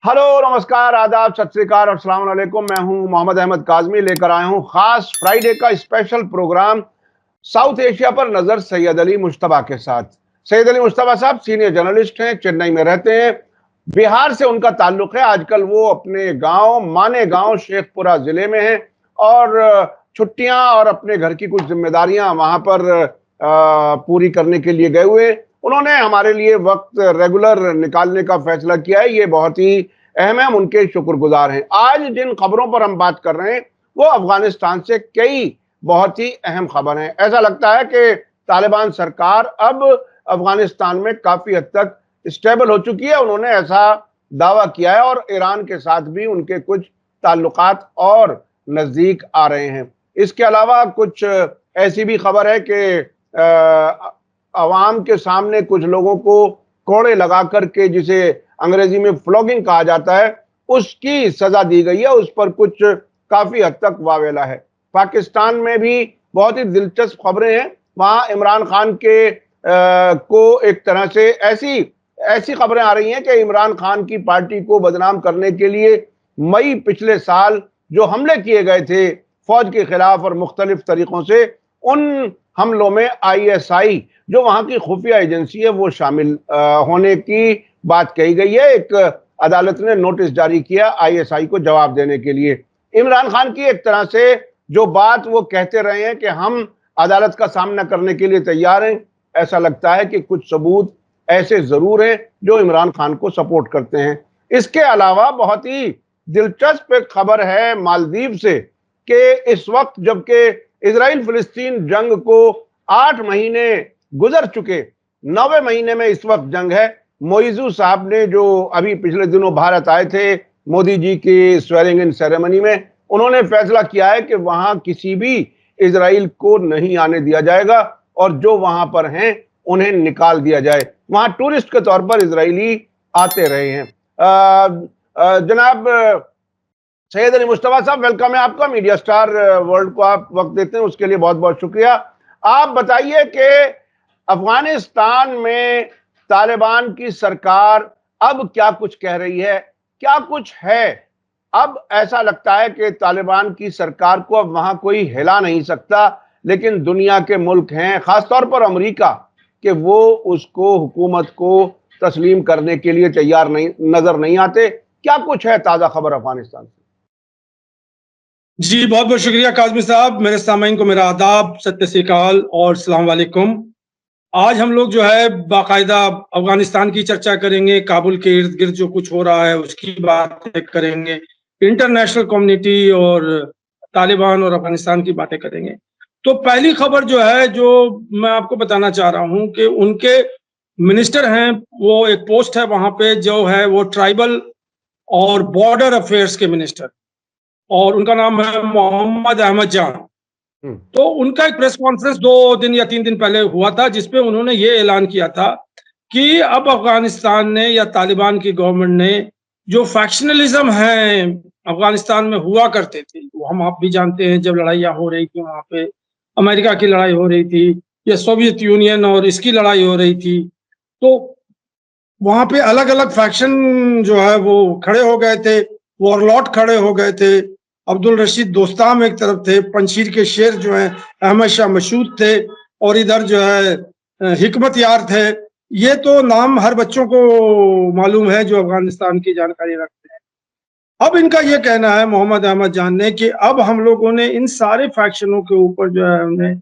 Hello, नमस्कार, आदाब, सत श्री अकाल और अस्सलाम वालेकुम। मैं हूं मोहम्मद अहमद काज़मी, लेकर आया हूं खास फ्राइडे का स्पेशल प्रोग्राम साउथ एशिया पर नजर सैयद अली मुश्तबा के साथ। सैयद अली मुश्तबा साहब सीनियर जर्नलिस्ट हैं, चेन्नई में रहते हैं। बिहार से उनका ताल्लुक है। आजकल वो अपने गांव माने गांव शेखपुरा जिले में हैं और छुट्टियां और अपने घर की कुछ जिम्मेदारियां वहां पर पूरी करने के लिए गए हुए। उन्होंने हमारे लिए वक्त रेगुलर निकालने का फैसला किया है, ये बहुत ही अहम है, हम उनके शुक्रगुजार हैं। आज जिन खबरों पर हम बात कर रहे हैं वो अफगानिस्तान से कई बहुत ही अहम खबर हैं। ऐसा लगता है कि तालिबान सरकार अब अफगानिस्तान में काफी हद तक स्टेबल हो चुकी है, उन्होंने ऐसा दावा किया है और ईरान के साथ भी उनके कुछ ताल्लुकात और नजदीक आ रहे हैं। इसके अलावा कुछ ऐसी भी खबर है कि अवाम के सामने कुछ लोगों को कोड़े लगा करके, जिसे अंग्रेजी में फ्लॉगिंग कहा जाता है, उसकी सजा दी गई है। उस पर कुछ काफी हद तक वावेला है। पाकिस्तान में भी बहुत ही दिलचस्प खबरें हैं। वहां इमरान खान के को एक तरह से ऐसी ऐसी खबरें आ रही हैं कि इमरान खान की पार्टी को बदनाम करने के लिए मई पिछले साल जो हमले किए गए थे फौज के खिलाफ और मुख्तलिफ तरीकों से, उन हमलों में आईएसआई जो वहां की खुफिया एजेंसी है वो शामिल होने की बात कही गई है। एक अदालत ने नोटिस जारी किया आईएसआई को जवाब देने के लिए। इमरान खान की एक तरह से जो बात वो कहते रहे हैं कि हम अदालत का सामना करने के लिए तैयार हैं, ऐसा लगता है कि कुछ सबूत ऐसे जरूर हैं जो इमरान खान को सपोर्ट करते हैं। इसके अलावा बहुत ही दिलचस्प एक खबर है मालदीव से कि इस वक्त जबकि इजराइल फिलिस्तीन जंग को 8 महीने गुजर चुके, 9वें महीने में इस वक्त जंग है। मोइजू साहब ने जो अभी पिछले दिनों भारत आए थे मोदी जी की स्वेरिंग इन सेरेमनी में, उन्होंने फैसला किया है कि वहां किसी भी इजराइल को नहीं आने दिया जाएगा और जो वहां पर हैं उन्हें निकाल दिया जाए। वहां टूरिस्ट के तौर पर इजरायली आते रहे हैं। जनाब सैयद अली मुश्तबा साहब, वेलकम है आपका। मीडिया स्टार वर्ल्ड को आप वक्त देते हैं, उसके लिए बहुत बहुत शुक्रिया। आप बताइए कि अफगानिस्तान में तालिबान की सरकार अब क्या कुछ कह रही है, क्या कुछ है? अब ऐसा लगता है कि तालिबान की सरकार को अब वहां कोई हिला नहीं सकता, लेकिन दुनिया के मुल्क हैं, खासतौर पर अमेरिका, कि वो उसको हुकूमत को तस्लीम करने के लिए तैयार नहीं नजर नहीं आते। क्या कुछ है ताजा खबर अफगानिस्तान से? जी, बहुत बहुत शुक्रिया काज़मी साहब। मेरे सामीन को मेरा आदाब, सत्य श्री अकाल और अस्सलाम वालेकुम। आज हम लोग जो है बाकायदा अफगानिस्तान की चर्चा करेंगे, काबुल के इर्द गिर्द जो कुछ हो रहा है उसकी बातें करेंगे, इंटरनेशनल कम्युनिटी और तालिबान और अफगानिस्तान की बातें करेंगे। तो पहली खबर जो है, जो मैं आपको बताना चाह रहा हूँ कि उनके मिनिस्टर हैं, वो एक पोस्ट है वहां पे जो है वो ट्राइबल और बॉर्डर अफेयर्स के मिनिस्टर, और उनका नाम है मोहम्मद अहमद जान। तो उनका एक प्रेस कॉन्फ्रेंस 2 दिन या 3 दिन पहले हुआ था, जिसपे उन्होंने ये ऐलान किया था कि अब अफगानिस्तान ने या तालिबान की गवर्नमेंट ने जो फैक्शनलिज्म है अफगानिस्तान में हुआ करते थे, वो हम आप भी जानते हैं, जब लड़ाइयाँ हो रही थी वहां पे, अमेरिका की लड़ाई हो रही थी या सोवियत यूनियन और इसकी लड़ाई हो रही थी, तो वहां पे अलग अलग फैक्शन जो है वो खड़े हो गए थे, वॉरलॉट खड़े हो गए थे। अब्दुल रशीद दोस्ताम एक तरफ थे, पंशीर के शेर जो है अहमद शाह मशहूद थे, और इधर जो है हिकमत यार थे। ये तो नाम हर बच्चों को मालूम है जो अफगानिस्तान की जानकारी रखते हैं। अब इनका ये कहना है मोहम्मद अहमद जान ने कि अब हम लोगों ने इन सारे फैक्शनों के ऊपर जो है हमने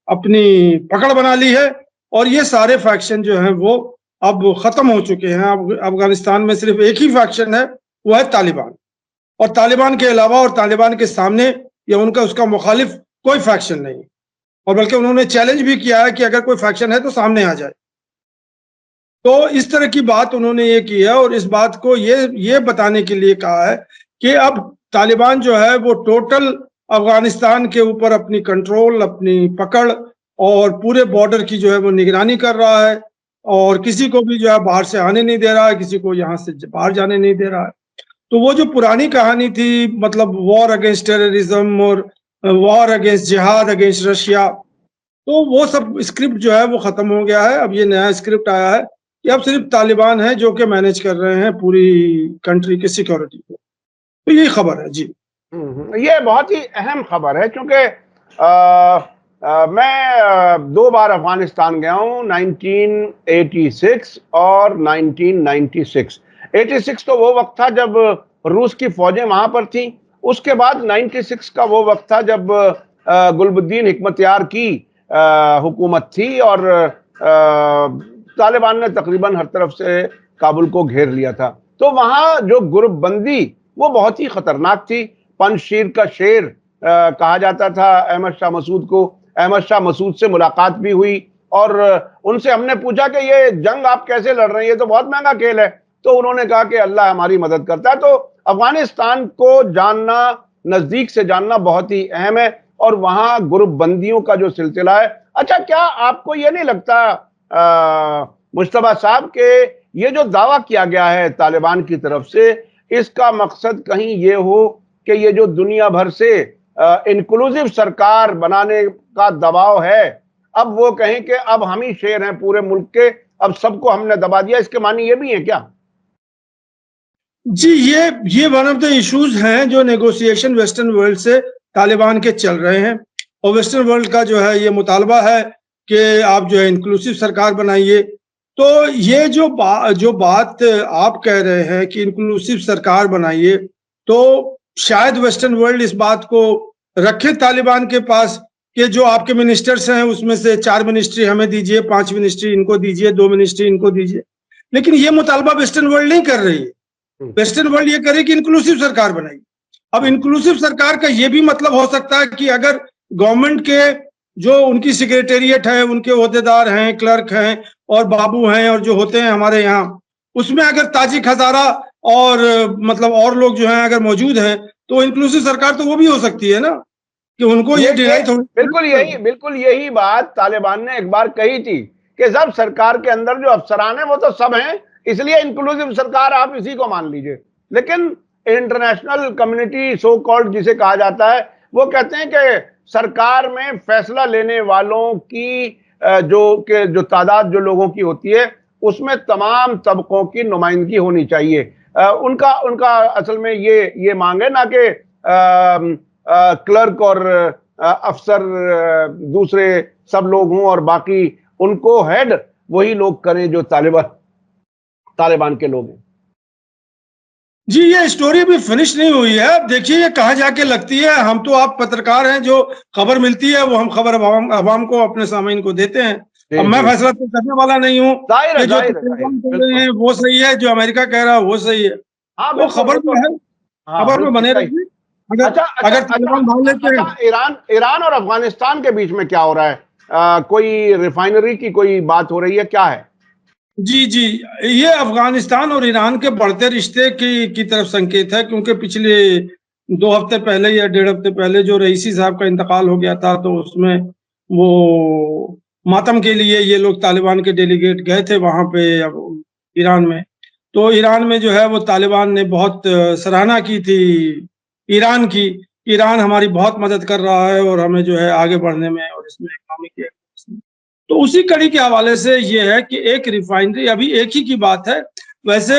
अपनी पकड़ बना ली है, और ये सारे फैक्शन जो है वो अब खत्म हो चुके हैं। अब अफगानिस्तान में सिर्फ एक ही फैक्शन है, वो है तालिबान, और तालिबान के अलावा और तालिबान के सामने या उनका उसका मुखालिफ कोई फैक्शन नहीं। और बल्कि उन्होंने चैलेंज भी किया है कि अगर कोई फैक्शन है तो सामने आ जाए। तो इस तरह की बात उन्होंने ये की है, और इस बात को ये बताने के लिए कहा है कि अब तालिबान जो है वो टोटल अफगानिस्तान के ऊपर अपनी कंट्रोल, अपनी पकड़ और पूरे बॉर्डर की जो है वो निगरानी कर रहा है, और किसी को भी जो है बाहर से आने नहीं दे रहा है, किसी को यहाँ से बाहर जाने नहीं दे रहा है। तो वो जो पुरानी कहानी थी, मतलब वॉर अगेंस्ट टेररिज्म और वॉर अगेंस्ट जिहाद अगेंस्ट रशिया, तो वो सब स्क्रिप्ट जो है वो खत्म हो गया है। अब ये नया स्क्रिप्ट आया है कि अब सिर्फ तालिबान है जो कि मैनेज कर रहे हैं पूरी कंट्री की सिक्योरिटी को। तो यही खबर है जी। ये बहुत ही अहम खबर है क्योंकि मैं 2 बार अफगानिस्तान गया हूँ, 1986 और 1996। 86 तो वो वक्त था जब रूस की फौजें वहां पर थीं। उसके बाद 96 का वो वक्त था जब गुलबुद्दीन हिकमतयार की हुकूमत थी और तालिबान ने तकरीबन हर तरफ से काबुल को घेर लिया था। तो वहां जो ग्रुपबंदी वो बहुत ही खतरनाक थी। पंजशीर का शेर कहा जाता था अहमद शाह मसूद को। अहमद शाह मसूद से मुलाकात भी हुई और उनसे हमने पूछा कि ये जंग आप कैसे लड़ रहे हैं, ये तो बहुत महंगा खेल है। तो उन्होंने कहा कि अल्लाह हमारी मदद करता है। तो अफगानिस्तान को जानना, नजदीक से जानना बहुत ही अहम है और वहां ग्रुपबंदियों का जो सिलसिला है। अच्छा, क्या आपको ये नहीं लगता मुश्तबा साहब के ये जो दावा किया गया है तालिबान की तरफ से, इसका मकसद कहीं ये हो कि ये जो दुनिया भर से इंक्लूसिव सरकार बनाने का दबाव है, अब वो कहें कि अब हम ही शेर हैं पूरे मुल्क के, अब सबको हमने दबा दिया, इसके मानी ये भी है क्या? जी, ये वन ऑफ द इश्यूज हैं जो नेगोशिएशन वेस्टर्न वर्ल्ड से तालिबान के चल रहे हैं और वेस्टर्न वर्ल्ड का जो है ये मुतालबा है कि आप जो है इंक्लूसिव सरकार बनाइए। तो ये जो बात आप कह रहे हैं कि इंक्लूसिव सरकार बनाइए, तो शायद वेस्टर्न वर्ल्ड इस बात को रखे तालिबान के पास कि जो आपके मिनिस्टर्स हैं उसमें से 4 मिनिस्ट्री हमें दीजिए, 5 मिनिस्ट्री इनको दीजिए, 2 मिनिस्ट्री इनको दीजिए। लेकिन ये मुतालबा वेस्टर्न वर्ल्ड नहीं कर रही है। वेस्टर्न वर्ल्ड ये करे कि इंक्लूसिव सरकार बनाई। अब इंक्लूसिव सरकार का ये भी मतलब हो सकता है कि अगर गवर्नमेंट के जो उनकी सेक्रेटेरिएट है, उनके ओहदेदार हैं, क्लर्क हैं और बाबू हैं और जो होते हैं हमारे यहाँ, उसमें अगर ताजिक हजारा और मतलब और लोग जो हैं अगर मौजूद हैं, तो इंक्लूसिव सरकार तो वो भी हो सकती है ना, कि उनको ये डिनाई बिल्कुल यही बात तालिबान ने एक बार कही थी कि जब सरकार के अंदर जो अफसरान हैं वो तो सब हैं, इसलिए इंक्लूसिव सरकार आप इसी को मान लीजिए। लेकिन इंटरनेशनल कम्युनिटी सो कॉल्ड जिसे कहा जाता है, वो कहते हैं कि सरकार में फैसला लेने वालों की जो तादाद जो लोगों की होती है उसमें तमाम तबकों की नुमाइंदगी होनी चाहिए। उनका असल में ये मांग है, ना कि क्लर्क और अफसर दूसरे सब लोग हों और बाकी उनको हेड वही लोग करें जो तालिबान के लोग हैं। जी, ये स्टोरी अभी फिनिश नहीं हुई है। अब देखिए ये कहाँ जाके लगती है। हम तो आप पत्रकार हैं, जो खबर मिलती है वो हम खबर अवाम को, अपने सामीन को देते हैं। अब मैं फैसला तो करने वाला नहीं हूँ कि जो तालिबान कह रहे हैं वो सही है, जो अमेरिका कह रहा है वो सही है। वो खबर में है, खबर में बने रहिए। अगर तालिबान मान लेते हैं। ईरान और अफगानिस्तान के बीच में क्या हो रहा है? कोई रिफाइनरी की कोई बात हो रही है, क्या है? जी, ये अफगानिस्तान और ईरान के बढ़ते रिश्ते की तरफ संकेत है, क्योंकि पिछले 2 हफ्ते पहले या 1.5 हफ्ते पहले जो रईसी साहब का इंतकाल हो गया था, तो उसमें वो मातम के लिए ये लोग तालिबान के डेलीगेट गए थे वहां पे ईरान में। तो ईरान में जो है वो तालिबान ने बहुत सराहना की थी ईरान की। ईरान हमारी बहुत मदद कर रहा है और हमें जो है आगे बढ़ने में और इसमें इकोनॉमिक। तो उसी कड़ी के हवाले से ये है कि एक रिफाइनरी, अभी एक ही की बात है, वैसे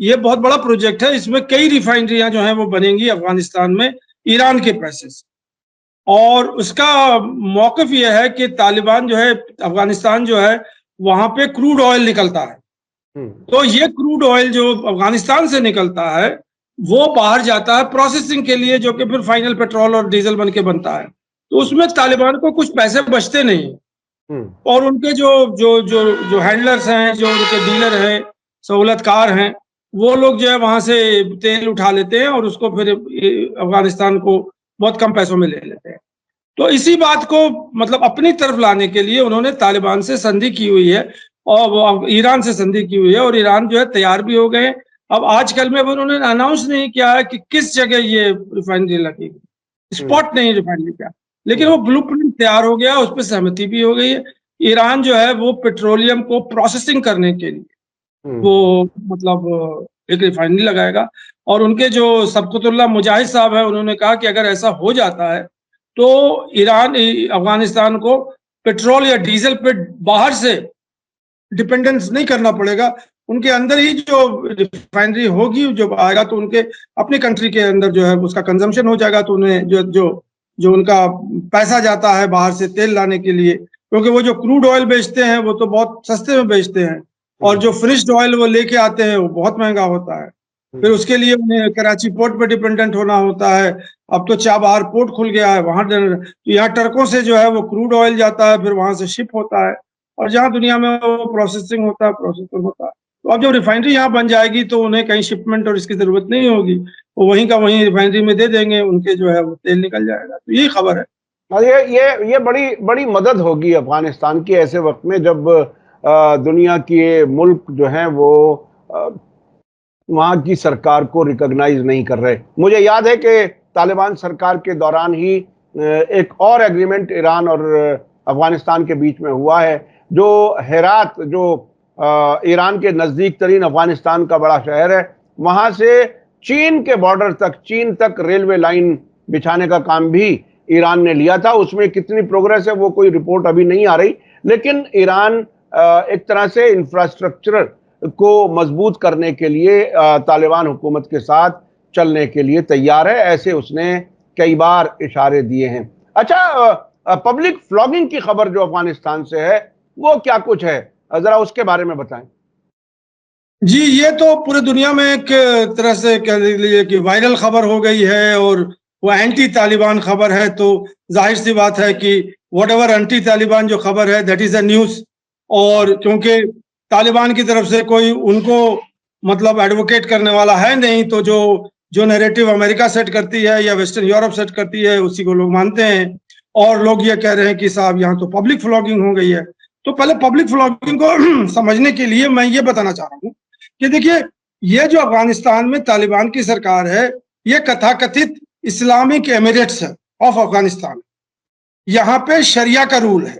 ये बहुत बड़ा प्रोजेक्ट है, इसमें कई रिफाइनरियां जो हैं वो बनेंगी अफगानिस्तान में ईरान के पैसे से। और उसका मौकफ ये है कि तालिबान जो है, अफगानिस्तान जो है, वहां पे क्रूड ऑयल निकलता है। तो ये क्रूड ऑयल जो अफगानिस्तान से निकलता है वो बाहर जाता है प्रोसेसिंग के लिए, जो कि फिर फाइनल पेट्रोल और डीजल बन के बनता है। तो उसमें तालिबान को कुछ पैसे बचते नहीं। और उनके जो हैंडलर्स हैं, जो उनके डीलर हैं, सहूलतकार हैं, वो लोग जो है वहां से तेल उठा लेते हैं और उसको फिर अफगानिस्तान को बहुत कम पैसों में ले लेते हैं। तो इसी बात को मतलब अपनी तरफ लाने के लिए उन्होंने तालिबान से संधि की हुई है और ईरान से संधि की हुई है, और ईरान जो है तैयार भी हो गए। अब आजकल में उन्होंने अनाउंस नहीं किया है कि किस जगह ये रिफाइनरी लगेगी, स्पॉट नहीं रिफाइनरी का, लेकिन वो ब्लूप्रिंट तैयार हो गया, उस पर सहमति भी हो गई है। ईरान जो है वो पेट्रोलियम को प्रोसेसिंग करने के लिए वो मतलब एक रिफाइनरी लगाएगा। और उनके जो सबकतुल्लाह मुजाहिद साहब है, उन्होंने कहा कि अगर ऐसा हो जाता है तो ईरान अफगानिस्तान को पेट्रोल या डीजल पे बाहर से डिपेंडेंस नहीं करना पड़ेगा। उनके अंदर ही जो रिफाइनरी होगी, जब आएगा तो उनके अपने कंट्री के अंदर जो है उसका कंजम्पशन हो जाएगा, तो उन्हें जो जो जो उनका पैसा जाता है बाहर से तेल लाने के लिए, क्योंकि वो जो क्रूड ऑयल बेचते हैं वो तो बहुत सस्ते में बेचते हैं, और जो फिनिश्ड ऑयल वो लेके आते हैं वो बहुत महंगा होता है। फिर उसके लिए उन्हें कराची पोर्ट पे डिपेंडेंट होना होता है। अब तो चाबहार पोर्ट खुल गया है, वहां तो यहाँ ट्रकों से जो है वो क्रूड ऑयल जाता है, फिर वहां से शिप होता है, और जहाँ दुनिया में वो प्रोसेसिंग होता है, प्रोसेसिंग होता है। तो अब जब रिफाइनरी यहाँ बन जाएगी तो उन्हें कहीं शिपमेंट और इसकी जरूरत नहीं होगी, वो वहीं का वहीं रिफाइनरी में दे देंगे, उनके जो है वो तेल निकल जाएगा। तो यही खबर है। और ये बड़ी बड़ी मदद होगी अफगानिस्तान की ऐसे वक्त में, जब दुनिया के मुल्क जो हैं वो वहाँ की सरकार को रिकॉग्नाइज नहीं कर रहे। मुझे याद है कि तालिबान सरकार के दौरान ही एक और एग्रीमेंट ईरान और अफगानिस्तान के बीच में हुआ है, जो हेरात, जो ईरान के नज़दीक तरीन अफगानिस्तान का बड़ा शहर है, वहाँ से चीन के बॉर्डर तक, चीन तक रेलवे लाइन बिछाने का काम भी ईरान ने लिया था। उसमें कितनी प्रोग्रेस है वो कोई रिपोर्ट अभी नहीं आ रही, लेकिन ईरान एक तरह से इंफ्रास्ट्रक्चर को मजबूत करने के लिए तालिबान हुकूमत के साथ चलने के लिए तैयार है, ऐसे उसने कई बार इशारे दिए हैं। अच्छा, पब्लिक फ्लॉगिंग की खबर जो अफगानिस्तान से है वो क्या कुछ है, जरा उसके बारे में बताएं। जी, ये तो पूरे दुनिया में एक तरह से कह लीजिए कि वायरल खबर हो गई है, और वो एंटी तालिबान खबर है। तो जाहिर सी बात है कि वट एवर एंटी तालिबान जो खबर है दैट इज अ न्यूज। और क्योंकि तालिबान की तरफ से कोई उनको मतलब एडवोकेट करने वाला है नहीं, तो जो जो नैरेटिव अमेरिका सेट करती है या वेस्टर्न यूरोप सेट करती है उसी को लोग मानते हैं। और लोग ये कह रहे हैं कि साहब यहाँ तो पब्लिक फ्लॉगिंग हो गई है। तो पहले पब्लिक फ्लॉगिंग को समझने के लिए मैं ये बताना चाह रहा हूँ कि देखिए, ये जो अफगानिस्तान में तालिबान की सरकार है, ये कथाकथित इस्लामिक एमिरेट्स है ऑफ अफगानिस्तान। यहाँ पे शरिया का रूल है,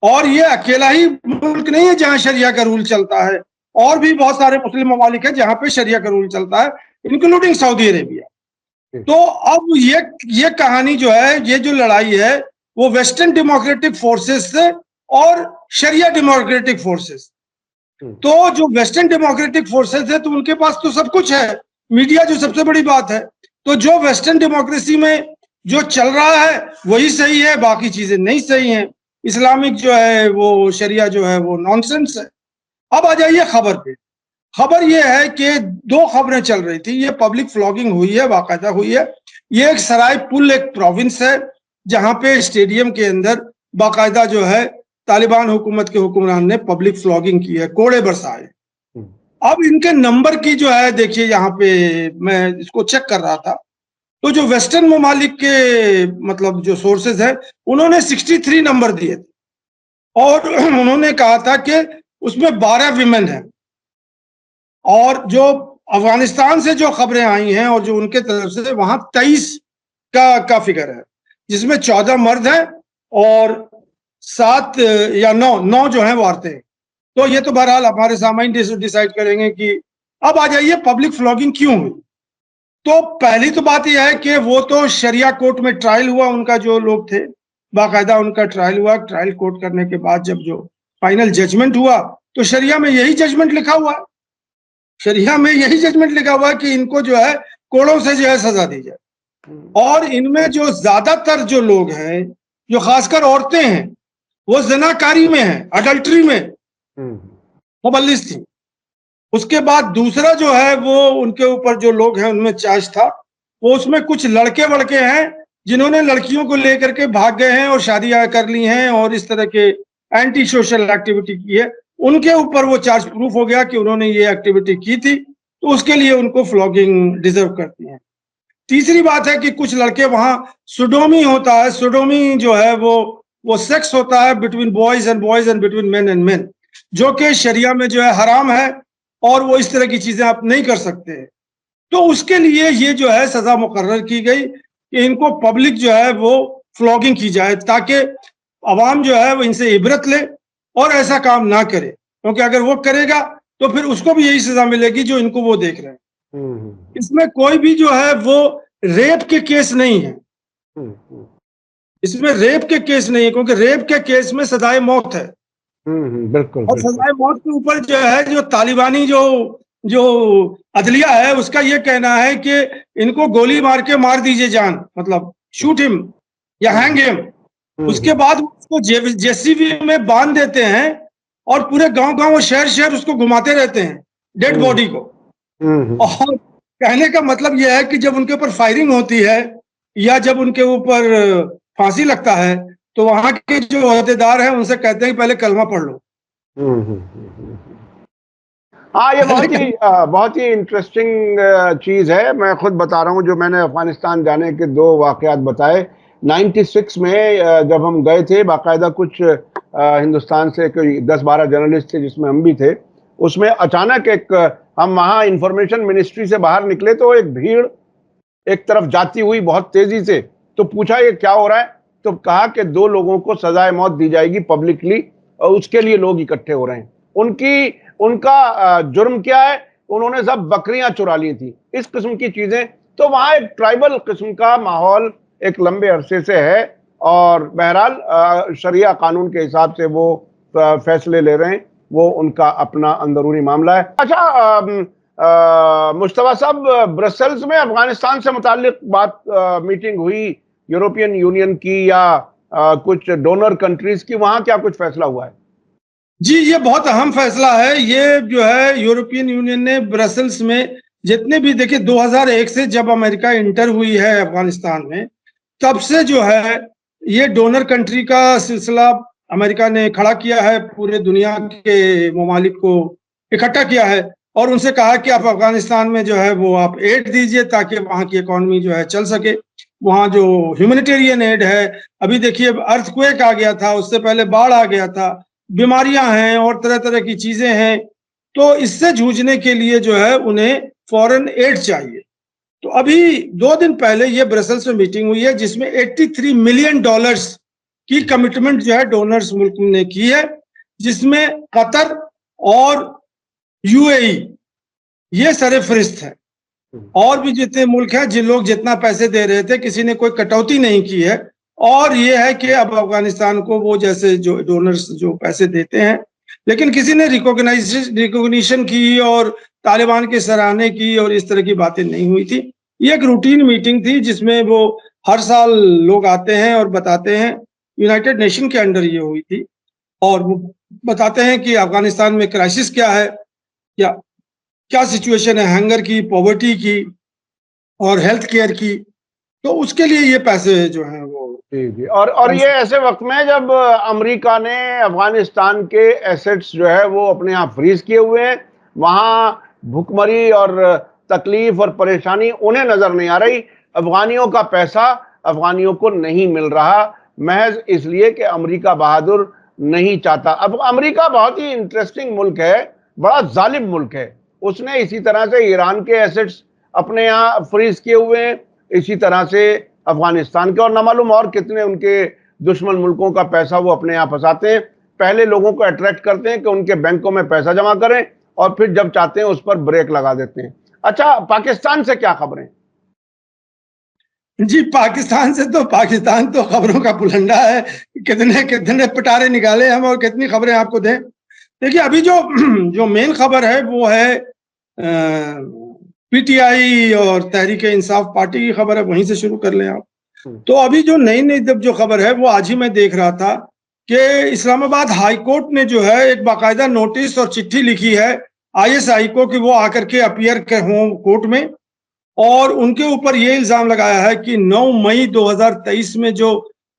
और ये अकेला ही मुल्क नहीं है जहां शरिया का रूल चलता है, और भी बहुत सारे मुस्लिम ममालिक है जहां पे शरिया का रूल चलता है, इंक्लूडिंग सऊदी अरेबिया। तो अब ये कहानी जो है, ये जो लड़ाई है, वो वेस्टर्न डेमोक्रेटिक फोर्सेस से और शरिया डेमोक्रेटिक फोर्सेस। तो जो वेस्टर्न डेमोक्रेटिक फोर्सेस है तो उनके पास तो सब कुछ है, मीडिया जो सबसे बड़ी बात है। तो जो वेस्टर्न डेमोक्रेसी में जो चल रहा है वही सही है, बाकी चीजें नहीं सही हैं। इस्लामिक जो है वो शरिया जो है वो नॉनसेंस है। अब आ जाइए खबर पे। खबर ये है कि दो खबरें चल रही थी। ये पब्लिक फ्लॉगिंग हुई है, बाकायदा हुई है। ये एक सराय पुल एक प्रोविंस है जहां पे स्टेडियम के अंदर बाकायदा जो है तालिबान हुकूमत के हुक्मरान ने पब्लिक फ्लॉगिंग की है, कोड़े बरसाए। अब इनके नंबर की जो है, देखिए यहाँ पे मैं इसको चेक कर रहा था, तो जो वेस्टर्न ममालिक के मतलब जो सोर्सेज है उन्होंने 63 नंबर दिए थे, और उन्होंने कहा था कि उसमें 12 विमेन है। और जो अफगानिस्तान से जो खबरें आई हैं और जो उनके तरफ से, वहां 23 का फिगर है, जिसमें 14 मर्द हैं और 7 या 9 जो है वो औरतें हैं। तो ये तो बहरहाल हमारे सामाइन डिसाइड करेंगे कि अब आ जाइए पब्लिक फ्लॉगिंग क्यों हुई। तो पहली तो बात यह है कि वो तो शरिया कोर्ट में ट्रायल हुआ, उनका जो लोग थे बाकायदा उनका ट्रायल हुआ। ट्रायल कोर्ट करने के बाद जब जो फाइनल जजमेंट हुआ तो शरिया में यही जजमेंट लिखा हुआ है, शरिया में यही जजमेंट लिखा हुआ है कि इनको जो है कोड़ों से जो है सजा दी जाए। और इनमें जो ज्यादातर जो लोग हैं, जो खासकर औरतें हैं, वो जनाकारी में है, अडल्ट्री में मुबल्लिस थी। उसके बाद दूसरा जो है वो उनके ऊपर जो लोग हैं उनमें चार्ज था, वो उसमें कुछ लड़के वड़के हैं जिन्होंने लड़कियों को लेकर के भाग गए हैं और शादियां कर ली हैं और इस तरह के एंटी सोशल एक्टिविटी की है। उनके ऊपर वो चार्ज प्रूफ हो गया कि उन्होंने ये एक्टिविटी की थी, तो उसके लिए उनको फ्लॉगिंग डिजर्व करती है। तीसरी बात है कि कुछ लड़के वहां सुडोमी होता है, सुडोमी जो है वो सेक्स होता है between boys and between main and main, जो कि शरिया में जो है हराम है, और वो इस तरह की चीजें आप नहीं कर सकते। तो उसके लिए ये जो है सजा मुकर्रर की गई कि इनको पब्लिक जो है वो फ्लॉगिंग की जाए, ताकि अवाम जो है वो इनसे इबरत ले और ऐसा काम ना करे, क्योंकि अगर वो करेगा तो फिर उसको भी यही सजा मिलेगी जो इनको वो देख रहे हैं। इसमें कोई भी जो है वो रेप के केस नहीं है, इसमें रेप के केस नहीं है, क्योंकि रेप के केस में सजाए मौत है। बिल्कुल और बिल्कुल। सजाए मौत के ऊपर जो है, जो तालिबानी जो जो अदलिया है, उसका ये कहना है कि इनको गोली मार के मार दीजिए जान, मतलब शूट हिम या हैंग हिम। उसके बाद उसको जेसीबी में बांध देते हैं और पूरे गांव गांव और शहर शहर उसको घुमाते रहते हैं, डेड बॉडी को। और कहने का मतलब यह है कि जब उनके ऊपर फायरिंग होती है या जब उनके ऊपर फांसी लगता है, तो वहां के जो अहदेदार हैं उनसे कहते हैं कि पहले कलमा पढ़ लो। हाँ, ये पहले कलमा। बहुत ही इंटरेस्टिंग चीज़ है। मैं खुद बता रहा हूँ, जो मैंने अफगानिस्तान जाने के 2 वाक़यात बताए। 96 में जब हम गए थे, बाकायदा कुछ हिंदुस्तान से कोई 10-12 जर्नलिस्ट थे, जिसमें हम भी थे। उसमें अचानक हम वहाँ इंफॉर्मेशन मिनिस्ट्री से बाहर निकले तो एक भीड़ एक तरफ जाती हुई बहुत तेजी से। तो पूछा ये क्या हो रहा है? तो कहा कि 2 लोगों को सजाए मौत दी जाएगी पब्लिकली, और उसके लिए लोग इकट्ठे हो रहे हैं। उनका जुर्म क्या है? उन्होंने सब बकरियां चुरा ली थी, इस किस्म की चीजें। तो वहां एक ट्राइबल किस्म का माहौल एक लंबे अरसे से है, और बहरहाल शरिया कानून के हिसाब से वो फैसले ले रहे हैं। वो उनका अपना अंदरूनी मामला है। अच्छा, मुश्तबा साहब, ब्रसेल्स में अफगानिस्तान से मुताल्लिक मीटिंग हुई यूरोपियन यूनियन की या कुछ डोनर कंट्रीज की, वहां क्या कुछ फैसला हुआ है? जी, ये बहुत अहम फैसला है। ये जो है यूरोपियन यूनियन ने ब्रसेल्स में जितने भी, देखिए 2001 से जब अमेरिका इंटर हुई है अफगानिस्तान में, तब से जो है ये डोनर कंट्री का सिलसिला अमेरिका ने खड़ा किया है। पूरे दुनिया के ममालिक को इकट्ठा किया है और उनसे कहा कि आप अफगानिस्तान में जो है वो आप एड दीजिए ताकि वहाँ की इकोनॉमी जो है चल सके। वहाँ जो ह्यूमैनिटेरियन एड है, अभी देखिए अर्थक्वेक आ गया था, उससे पहले बाढ़ आ गया था, बीमारियां हैं और तरह तरह की चीजें हैं। तो इससे जूझने के लिए जो है उन्हें फॉरेन एड चाहिए। तो अभी 2 दिन पहले ये ब्रसेल्स में मीटिंग हुई है, जिसमें $83 मिलियन की कमिटमेंट जो है डोनर्स मुल्क ने की है, जिसमें कतर और यूएई ये सरफहरिस्त है। और भी जितने मुल्क हैं, जिन लोग जितना पैसे दे रहे थे, किसी ने कोई कटौती नहीं की है। और ये है कि अब अफगानिस्तान को वो जैसे जो डोनर्स जो पैसे देते हैं, लेकिन किसी ने रिकॉग्निशन की और तालिबान के सराहने की और इस तरह की बातें नहीं हुई थी। ये एक रूटीन मीटिंग थी जिसमें वो हर साल लोग आते हैं और बताते हैं। यूनाइटेड नेशन के अंडर ये हुई थी और वो बताते हैं कि अफगानिस्तान में क्राइसिस क्या है, या क्या सिचुएशन है हंगर की, पॉवर्टी की और हेल्थ केयर की। तो उसके लिए ये पैसे जो हैं वो जी जी। और ये ऐसे वक्त में जब अमेरिका ने अफगानिस्तान के एसेट्स जो है वो अपने यहाँ फ्रीज किए हुए हैं। वहां भुखमरी और तकलीफ और परेशानी उन्हें नजर नहीं आ रही। अफगानियों का पैसा अफगानियों को नहीं मिल रहा, महज इसलिए कि अमेरिका बहादुर नहीं चाहता। अब अमेरिका बहुत ही इंटरेस्टिंग मुल्क है, बड़ा जालिम मुल्क है। उसने इसी तरह से ईरान के एसेट्स अपने यहाँ फ्रीज किए हुए हैं, इसी तरह से अफगानिस्तान के, और न मालूम और कितने उनके दुश्मन मुल्कों का पैसा वो अपने यहाँ फंसाते हैं। पहले लोगों को अट्रैक्ट करते हैं कि उनके बैंकों में पैसा जमा करें, और फिर जब चाहते हैं उस पर ब्रेक लगा देते हैं। अच्छा, पाकिस्तान से क्या खबरें? जी, पाकिस्तान तो खबरों का पुलंदा है। कितने कितने पिटारे निकाले हम और कितनी खबरें आपको दें। देखिए अभी जो जो मेन खबर है वो है पीटीआई और तहरीक इंसाफ पार्टी की खबर है, वहीं से शुरू कर लें आप। तो अभी जो नई नई जो खबर है वो आज ही मैं देख रहा था कि इस्लामाबाद हाई कोर्ट ने जो है एक बाकायदा नोटिस और चिट्ठी लिखी है आईएसआई को कि वो आकर के अपीयर के हों कोर्ट में, और उनके ऊपर ये इल्जाम लगाया है कि 9 मई 2023 में जो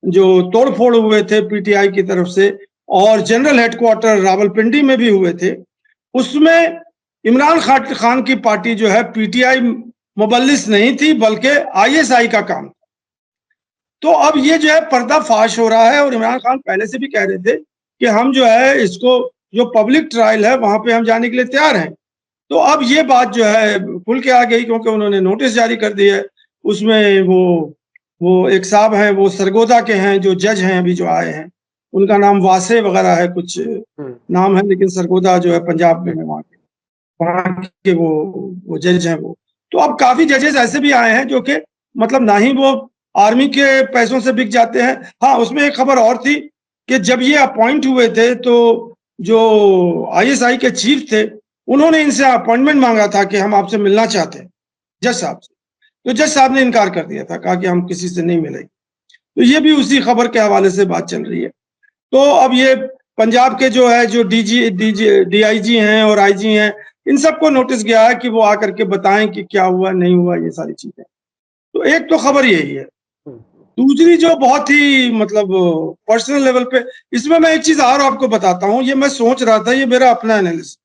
जो तोड़फोड़ हुए थे पीटीआई की तरफ से और जनरल हेडक्वार्टर रावलपिंडी में भी हुए थे, उसमें इमरान खान की पार्टी जो है पीटीआई मुबल्लिस नहीं थी बल्कि आईएसआई का काम। तो अब ये जो है पर्दाफाश हो रहा है और इमरान खान पहले से भी कह रहे थे कि हम जो है इसको जो पब्लिक ट्रायल है वहां पे हम जाने के लिए तैयार हैं। तो अब ये बात जो है खुल के आ गई क्योंकि उन्होंने नोटिस जारी कर दी है। उसमें वो एक साहब हैं, वो सरगोदा के हैं जो जज हैं अभी जो आए हैं, उनका नाम वासे वगैरह है, कुछ नाम है, लेकिन सरगोदा जो है पंजाब में है, वहाँ के वो जज हैं वो। तो अब काफी जजेस ऐसे भी आए हैं जो कि मतलब ना ही वो आर्मी के पैसों से बिक जाते हैं। हाँ, उसमें एक खबर और थी कि जब ये अपॉइंट हुए थे तो जो आईएसआई के चीफ थे, उन्होंने इनसे अपॉइंटमेंट मांगा था कि हम आपसे मिलना चाहते हैं, जज साहब से। तो जज साहब ने इनकार कर दिया था, कहा कि हम किसी से नहीं मिलेंगे। तो ये भी उसी खबर के हवाले से बात चल रही है। तो अब ये पंजाब के जो है, जो डीआईजी हैं और आईजी हैं, इन सबको नोटिस गया है कि वो आकर के बताएं कि क्या हुआ नहीं हुआ, ये सारी चीजें। तो एक तो खबर यही है। दूसरी जो बहुत ही मतलब पर्सनल लेवल पे, इसमें मैं एक चीज और आपको बताता हूँ, ये मैं सोच रहा था, ये मेरा अपना एनालिसिस।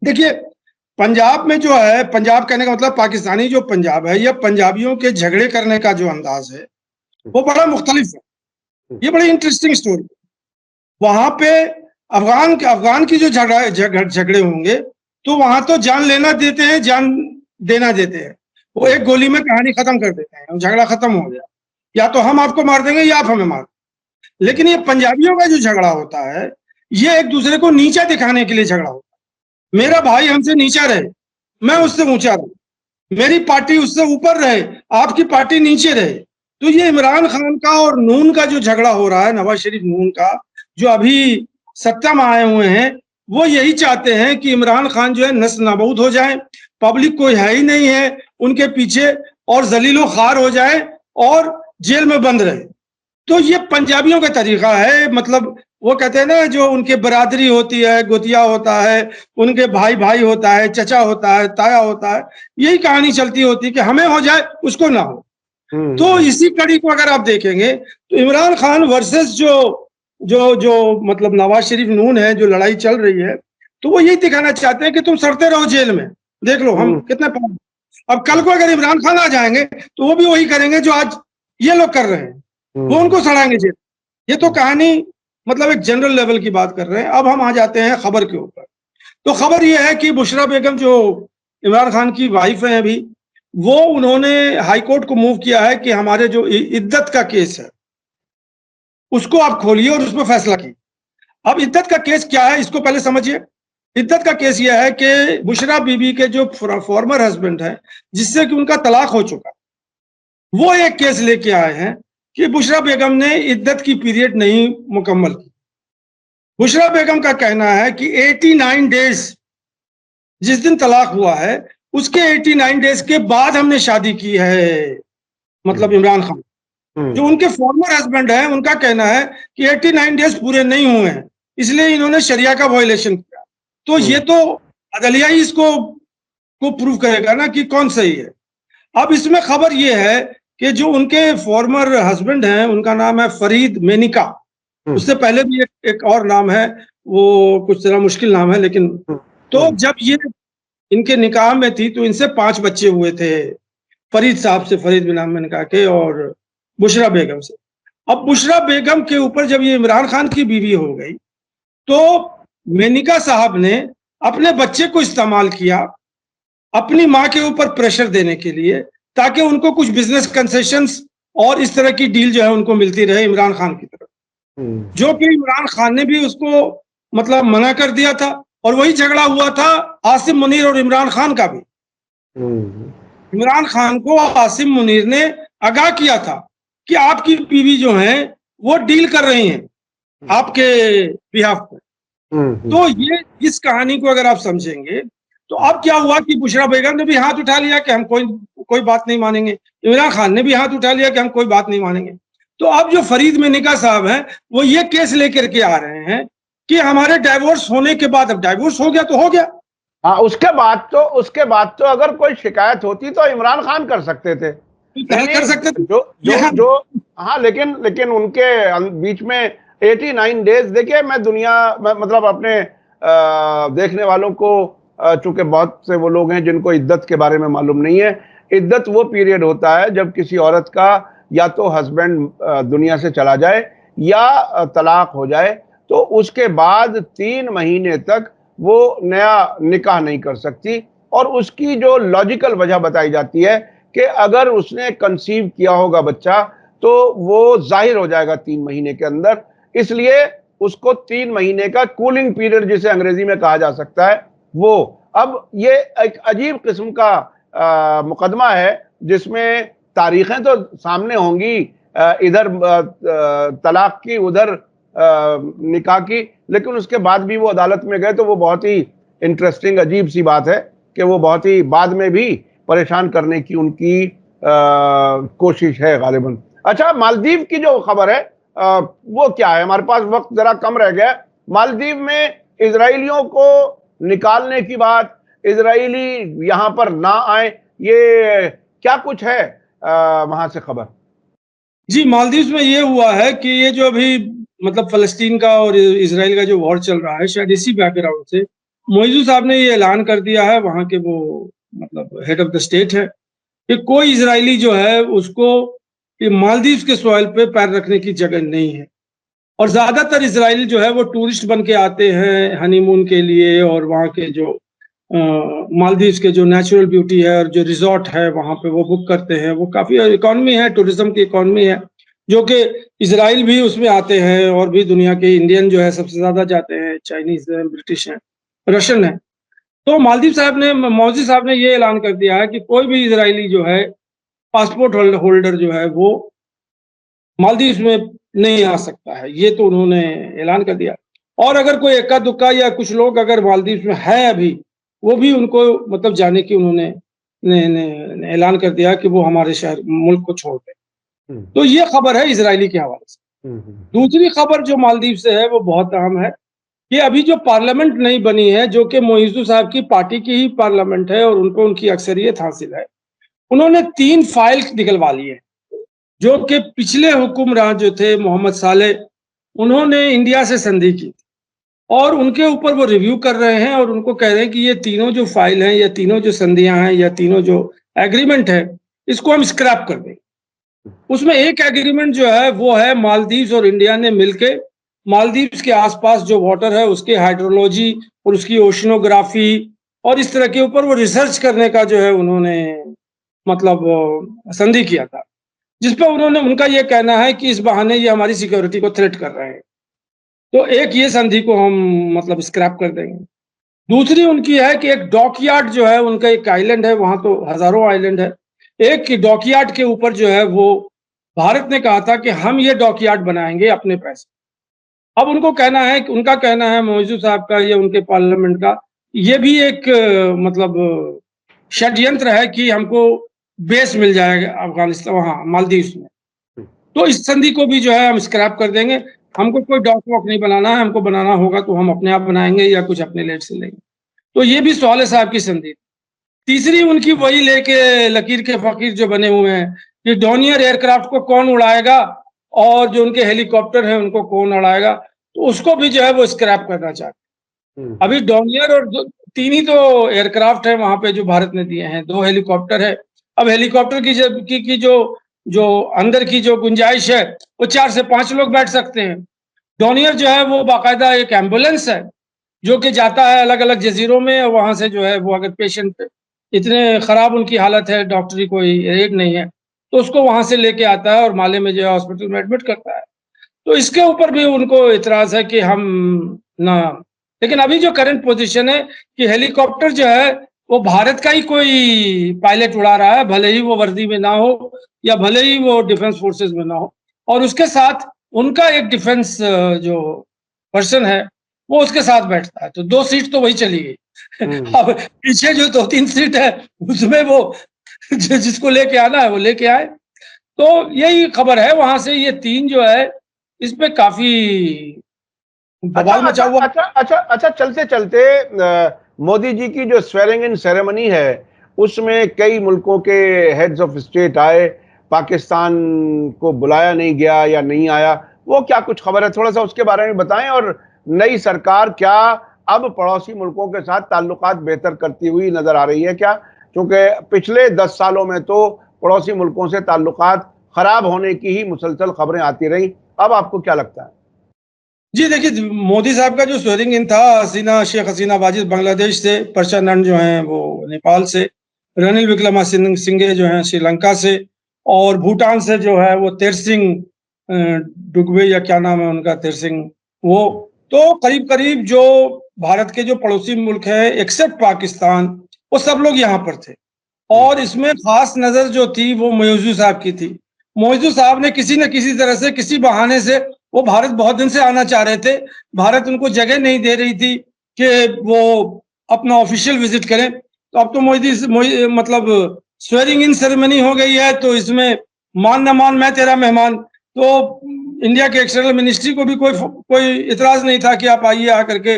देखिए, पंजाब में जो है, पंजाब कहने का मतलब पाकिस्तानी जो पंजाब है, या पंजाबियों के झगड़े करने का जो अंदाज है, वो बड़ा मुख्तलिफ है। ये बड़ी इंटरेस्टिंग स्टोरी। वहां पे अफगान की जो झगड़े होंगे, तो वहां तो जान लेना देते हैं, जान देना देते हैं। वो एक गोली में कहानी खत्म कर देते हैं, झगड़ा खत्म हो गया, या तो हम आपको मार देंगे या आप हमें मार। लेकिन ये पंजाबियों का जो झगड़ा होता है, ये एक दूसरे को नीचा दिखाने के लिए झगड़ा होता है। मेरा भाई हमसे नीचा रहे, मैं उससे ऊंचा रहूं, मेरी पार्टी उससे ऊपर रहे, आपकी पार्टी नीचे रहे। तो ये इमरान खान का और नून का जो झगड़ा हो रहा है, नवाज शरीफ नून का, जो अभी सत्ता में आए हुए हैं, वो यही चाहते हैं कि इमरान खान जो है नस नाबूद हो जाए, पब्लिक कोई है ही नहीं है उनके पीछे, और जलीलो खार हो जाए और जेल में बंद रहे। तो ये पंजाबियों का तरीका है। मतलब वो कहते हैं ना, जो उनके बरादरी होती है, गोतिया होता है, उनके भाई भाई होता है, चचा होता है, ताया होता है, यही कहानी चलती होती है कि हमें हो जाए उसको ना हो। तो इसी कड़ी को अगर आप देखेंगे, तो इमरान खान वर्सेस जो जो जो मतलब नवाज शरीफ नून है, जो लड़ाई चल रही है, तो वो यही दिखाना चाहते हैं कि तुम सड़ते रहो जेल में, देख लो हम कितने पावर। अब कल को अगर इमरान खान आ जाएंगे, तो वो भी वही करेंगे जो आज ये लोग कर रहे हैं, वो उनको सड़ाएंगे जेल। ये तो कहानी मतलब एक जनरल लेवल की बात कर रहे हैं। अब हम आ जाते हैं खबर के ऊपर। तो खबर यह है कि बुशरा बेगम, जो इमरान खान की वाइफ है अभी, वो उन्होंने हाई कोर्ट को मूव किया है कि हमारे जो इद्दत का केस है, उसको आप खोलिए और उस पर फैसला कीजिए। अब इद्दत का केस क्या है, इसको पहले समझिए। इद्दत का केस यह है कि बुशरा बीबी के जो फॉर्मर हस्बैंड है, जिससे कि उनका तलाक हो चुका, वो एक केस लेके आए हैं कि बुशरा बेगम ने इद्दत की पीरियड नहीं मुकम्मल की। बुशरा बेगम का कहना है कि 89 डेज, जिस दिन तलाक हुआ है उसके 89 डेज के बाद हमने शादी की है। मतलब इमरान खान, जो उनके फॉर्मर हस्बैंड हैं, उनका कहना है कि 89 डेज पूरे नहीं हुए हैं, इसलिए इन्होंने शरिया का वायलेशन किया। तो ये तो अदलिया ही इसको प्रूव करेगा ना कि कौन सही है। अब इसमें खबर ये है कि जो उनके फॉर्मर हस्बैंड हैं, उनका नाम है फरीद मेनिका। उससे पहले भी एक और नाम है, वो कुछ जरा मुश्किल नाम है, लेकिन तो जब ये इनके निकाह में थी, तो इनसे 5 बच्चे हुए थे, फरीद साहब से, फरीद बिन नाम में निकाह के, और बुशरा बेगम से। अब बुशरा बेगम के ऊपर जब ये इमरान खान की बीवी हो गई, तो मेनिका साहब ने अपने बच्चे को इस्तेमाल किया अपनी माँ के ऊपर प्रेशर देने के लिए, ताकि उनको कुछ बिजनेस कंसेशंस और इस तरह की डील जो है उनको मिलती रहे इमरान खान की तरफ, जो कि इमरान खान ने भी उसको मतलब मना कर दिया था। और वही झगड़ा हुआ था आसिम मुनीर और इमरान खान का भी। इमरान खान को आसिम मुनीर ने आगाह किया था कि आपकी बीवी जो है वो डील कर रही हैं आपके बिहाफ पर। तो ये इस कहानी को अगर आप समझेंगे, तो अब क्या हुआ कि बुशरा बेगम ने भी हाथ उठा लिया कि हम कोई बात नहीं मानेंगे, इमरान खान ने भी हाथ उठा लिया कि हम कोई बात नहीं मानेंगे। तो अब जो फरीद मेनिका साहब हैं, वो ये केस लेकर के आ रहे हैं कि हमारे डाइवोर्स होने के बाद, अब डाइवोर्स हो गया तो हो गया। हाँ, उसके बाद तो अगर कोई शिकायत होती तो इमरान खान कर सकते थे, कर सकते थे जो हाँ, लेकिन उनके बीच में 89 डेज। देखिए, मैं मतलब अपने देखने वालों को, चूंकि बहुत से वो लोग हैं जिनको इद्दत के बारे में मालूम नहीं है। इद्दत वो पीरियड होता है जब किसी औरत का या तो हस्बैंड दुनिया से चला जाए या तलाक हो जाए, तो उसके बाद 3 महीने तक वो नया निकाह नहीं कर सकती। और उसकी जो लॉजिकल वजह बताई जाती है कि अगर उसने कंसीव किया होगा बच्चा, तो वो जाहिर हो जाएगा 3 महीने के अंदर। इसलिए उसको 3 महीने का कूलिंग पीरियड, जिसे अंग्रेजी में कहा जा सकता है, वो। अब ये एक अजीब किस्म का मुकदमा है, जिसमें तारीखें तो सामने होंगी, इधर तलाक की, उधर निकाह की, लेकिन उसके बाद भी वो अदालत में गए, तो वो बहुत ही इंटरेस्टिंग अजीब सी बात है कि वो बहुत ही बाद में भी परेशान करने की उनकी कोशिश है गालिबन। अच्छा, मालदीव की जो खबर है वो क्या है? हमारे पास वक्त जरा कम रह गया। मालदीव में इजरायलियों को निकालने की बात, इजरायली यहां पर ना आए, ये क्या कुछ है वहां से खबर? जी, मालदीव में ये हुआ है कि ये जो अभी मतलब फलस्तीन का और इसराइल का जो वॉर चल रहा है, शायद इसी बैकग्राउंड से मोइज़ू साहब ने ये ऐलान कर दिया है, वहाँ के वो मतलब हेड ऑफ द स्टेट है, कि कोई इजरायली जो है उसको ये मालदीव के सॉइल पे पैर रखने की जगह नहीं है। और ज्यादातर इजरायली जो है वो टूरिस्ट बन के आते हैं हनीमून के लिए, और वहाँ के जो मालदीव के जो नेचुरल ब्यूटी है और जो रिजॉर्ट है वहाँ पे वो बुक करते हैं। वो काफी इकोनॉमी है, टूरिज्म की इकोनॉमी है, जो कि इसराइल भी उसमें आते हैं, और भी दुनिया के इंडियन जो है सबसे ज्यादा जाते हैं, चाइनीज हैं, ब्रिटिश हैं, रशियन है। तो मौजी साहब ने ये ऐलान कर दिया है कि कोई भी इजरायली जो है पासपोर्ट होल्डर जो है वो मालदीव में नहीं आ सकता है। ये तो उन्होंने ऐलान कर दिया। और अगर कोई इक्का दुक्का या कुछ लोग अगर मालदीव में है अभी, वो भी उनको मतलब जाने की उन्होंने ऐलान कर दिया कि वो हमारे शहर मुल्क को छोड़ दें। तो ये खबर है इजरायली के हवाले से। दूसरी खबर जो मालदीव से है वो बहुत अहम है कि अभी जो पार्लियामेंट नहीं बनी है, जो कि मोइज़ू साहब की पार्टी की ही पार्लियामेंट है और उनको उनकी अक्सरियत हासिल है, उन्होंने 3 फाइल निकलवा ली है, जो कि पिछले हुक्मरान जो थे मोहम्मद साले, उन्होंने इंडिया से संधि की और उनके ऊपर वो रिव्यू कर रहे हैं और उनको कह रहे हैं कि ये तीनों जो फाइल हैं या तीनों जो संधियां हैं या तीनों जो एग्रीमेंट है, इसको हम स्क्रैप कर दें। उसमें एक एग्रीमेंट जो है वो है मालदीव्स और इंडिया ने मिलके मालदीव्स के आसपास जो वाटर है उसके हाइड्रोलॉजी और उसकी ओशनोग्राफी और इस तरह के ऊपर वो रिसर्च करने का जो है उन्होंने मतलब संधि किया था, जिस पर उन्होंने उनका ये कहना है कि इस बहाने ये हमारी सिक्योरिटी को थ्रेट कर रहे हैं। तो एक ये संधि को हम मतलब स्क्रैप कर देंगे। दूसरी उनकी है कि एक डॉकयार्ड जो है उनका, एक आइलैंड है, वहां तो हजारों आइलैंड है, एक डॉकयार्ड के ऊपर जो है वो भारत ने कहा था कि हम ये डॉकयार्ड बनाएंगे अपने पैसे। अब उनको कहना है, उनका कहना है मौजूद साहब का, ये उनके पार्लियामेंट का, ये भी एक मतलब षड्यंत्र है कि हमको बेस मिल जाएगा अफगानिस्तान वहाँ मालदीव में। तो इस संधि को भी जो है हम स्क्रैप कर देंगे। हमको कोई डॉक वॉक नहीं बनाना है, हमको बनाना होगा तो हम अपने आप बनाएंगे या कुछ अपने लेट से लेंगे। तो ये भी सोले साहब की संधि। तीसरी उनकी वही लेके लकीर के फकीर जो बने हुए हैं कि डॉनियर एयरक्राफ्ट को कौन उड़ाएगा और जो उनके हेलीकॉप्टर हैं उनको कौन उड़ाएगा, तो उसको भी जो है वो स्क्रैप करना चाहते हैं। अभी डॉनियर और 3 ही तो एयरक्राफ्ट है वहां पे जो भारत ने दिए हैं, 2 हेलीकॉप्टर है। अब हेलीकॉप्टर की जो अंदर की जो गुंजाइश है वो 4 से 5 लोग बैठ सकते हैं। डॉनियर जो है वो बाकायदा एक एम्बुलेंस है जो कि जाता है अलग अलग जजीरों में, और वहां से जो है वो अगर पेशेंट इतने खराब उनकी हालत है, डॉक्टरी कोई एड नहीं है, तो उसको वहां से लेके आता है और माले में जो है हॉस्पिटल में एडमिट करता है। तो इसके ऊपर भी उनको इतराज है कि हम ना, लेकिन अभी जो करंट पोजीशन है कि हेलीकॉप्टर जो है वो भारत का ही कोई पायलट उड़ा रहा है, भले ही वो वर्दी में ना हो या भले ही वो डिफेंस फोर्सेस में ना हो, और उसके साथ उनका एक डिफेंस जो पर्सन है वो उसके साथ बैठता है। तो 2 सीट तो वही चली गई। अब पीछे जो 2-3 सीट है उसमें वो जिसको लेके आना है वो लेके आए। तो यही खबर है वहां से। ये 3 जो है इस पे काफी बवाल मचा हुआ। अच्छा, चलते चलते मोदी जी की जो स्वेरिंग इन सेरेमनी है उसमें कई मुल्कों के हेड्स ऑफ स्टेट आए, पाकिस्तान को बुलाया नहीं गया या नहीं आया, वो क्या कुछ खबर है? थोड़ा सा उसके बारे में बताएं। और नई सरकार क्या अब पड़ोसी मुल्कों के साथ ताल्लुकात बेहतर करती हुई नजर आ रही है क्या? क्योंकि पिछले 10 सालों में तो पड़ोसी मुल्कों से ताल्लुकात खराब होने की ही मुसलसल खबरें आती रही। अब आपको क्या लगता है? जी देखिए, मोदी साहब का जो स्वेरिंग इन था, शेख हसीना वाजिद बांग्लादेश से, परचानंद जो हैं वो नेपाल से, रनिल विक्रमासिंघे जो हैं श्रीलंका से, और भूटान से जो है वो तेरसिंग डुगवे या क्या नाम है उनका, तेरसिंग, वो तो करीब करीब जो भारत के जो पड़ोसी मुल्क हैं एक्सेप्ट पाकिस्तान, वो सब लोग यहाँ पर थे। और इसमें खास नजर जो थी वो मोइज़ू साहब की थी। मोइज़ू साहब ने किसी न किसी तरह से, किसी बहाने से वो भारत बहुत दिन से आना चाह रहे थे। भारत उनको जगह नहीं दे रही थी कि वो अपना ऑफिशियल विजिट करें। तो अब तो मतलब स्वेरिंग इन सेरेमनी हो गई है, तो इसमें मान न मान मैं तेरा मेहमान। तो इंडिया के एक्सटर्नल मिनिस्ट्री को भी कोई इतराज नहीं था कि आप आइए आकर के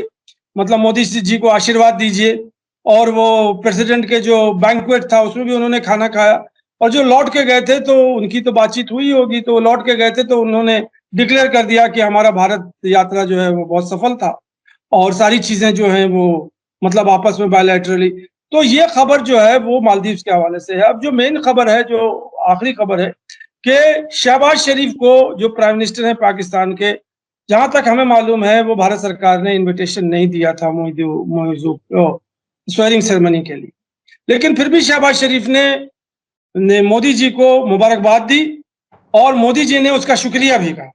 मतलब मोदी जी को आशीर्वाद दीजिए। और वो प्रेसिडेंट के जो बैंक्वेट था उसमें भी उन्होंने खाना खाया। और जो लौट के गए थे तो उनकी तो बातचीत हुई होगी, तो लौट के गए थे तो उन्होंने डिक्लेयर कर दिया कि हमारा भारत यात्रा जो है वो बहुत सफल था और सारी चीजें जो हैं वो मतलब आपस में बायलैटरली। तो ये खबर जो है वो मालदीव्स के हवाले से है। अब जो मेन खबर है, जो आखिरी खबर है कि शहबाज शरीफ को, जो प्राइम मिनिस्टर हैं पाकिस्तान के, जहां तक हमें मालूम है वो भारत सरकार ने इनविटेशन नहीं दिया था स्वेरिंग सेरेमनी के लिए। लेकिन फिर भी शहबाज शरीफ ने मोदी जी को मुबारकबाद दी और मोदी जी ने उसका शुक्रिया भी कहा।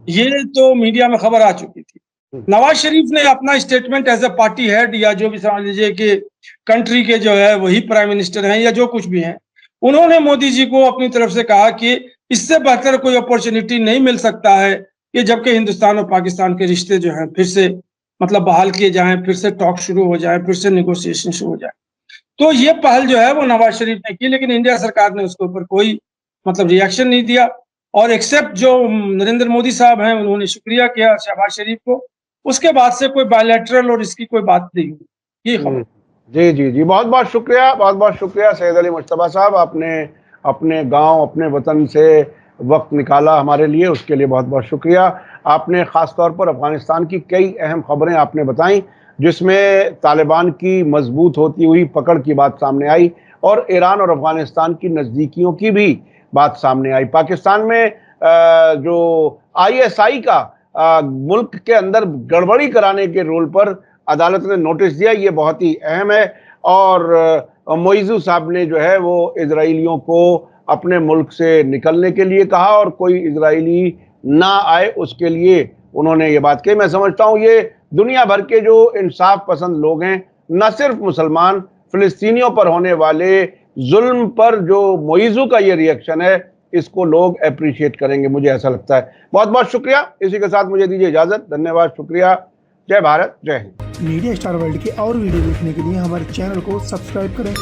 ये तो मीडिया में खबर आ चुकी थी। नवाज शरीफ ने अपना statement as a party head, या जो भी समझ लीजिए कि कंट्री के जो है वही प्राइम मिनिस्टर हैं या जो कुछ भी हैं, उन्होंने मोदी जी को अपनी तरफ से कहा कि इससे बेहतर कोई अपॉर्चुनिटी नहीं मिल सकता है कि जबकि हिंदुस्तान और पाकिस्तान के रिश्ते जो हैं फिर से मतलब बहाल किए जाएं, फिर से टॉक शुरू हो जाए, फिर से निगोशिएशन शुरू हो जाए। तो ये पहल जो है वो नवाज शरीफ ने की, लेकिन इंडिया सरकार ने उसके ऊपर कोई मतलब रिएक्शन नहीं दिया। और एक्सेप्ट जो नरेंद्र मोदी साहब हैं उन्होंने शुक्रिया किया शहबाज शरीफ को, उसके बाद से कोई बायलैटरल और इसकी कोई बात नहीं हुई। ये खबर। जी जी जी, बहुत बहुत शुक्रिया सैयद अली मुश्तबा साहब। आपने अपने गांव, अपने वतन से वक्त निकाला हमारे लिए, उसके लिए बहुत बहुत शुक्रिया। आपने ख़ास तौर पर अफ़गानिस्तान की कई अहम खबरें आपने बताई, जिसमें तालिबान की मजबूत होती हुई पकड़ की बात सामने आई और ईरान और अफ़गानिस्तान की नज़दीकियों की भी बात सामने आई। पाकिस्तान में जो ISI का मुल्क के अंदर गड़बड़ी कराने के रोल पर अदालत ने नोटिस दिया, ये बहुत ही अहम है। और मोइज़ू साहब ने जो है वो इजराइलियों को अपने मुल्क से निकलने के लिए कहा और कोई इजराइली ना आए उसके लिए उन्होंने ये बात कही। मैं समझता हूँ ये दुनिया भर के जो इंसाफ पसंद लोग हैं, न सिर्फ मुसलमान, फिलिस्तीनियों पर होने वाले जुल्म पर जो मोइज़ू का ये रिएक्शन है, इसको लोग अप्रिशिएट करेंगे, मुझे ऐसा लगता है। बहुत बहुत शुक्रिया। इसी के साथ मुझे दीजिए इजाजत। धन्यवाद, शुक्रिया। जय भारत, जय हिंद। मीडिया स्टार वर्ल्ड के और वीडियो देखने के लिए हमारे चैनल को सब्सक्राइब करें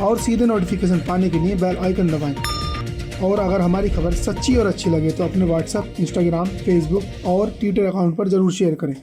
और सीधे नोटिफिकेशन पाने के लिए बेल आइकन दबाएं। और अगर हमारी खबर सच्ची और अच्छी लगे तो अपने व्हाट्सएप, इंस्टाग्राम, फेसबुक और ट्विटर अकाउंट पर जरूर शेयर करें।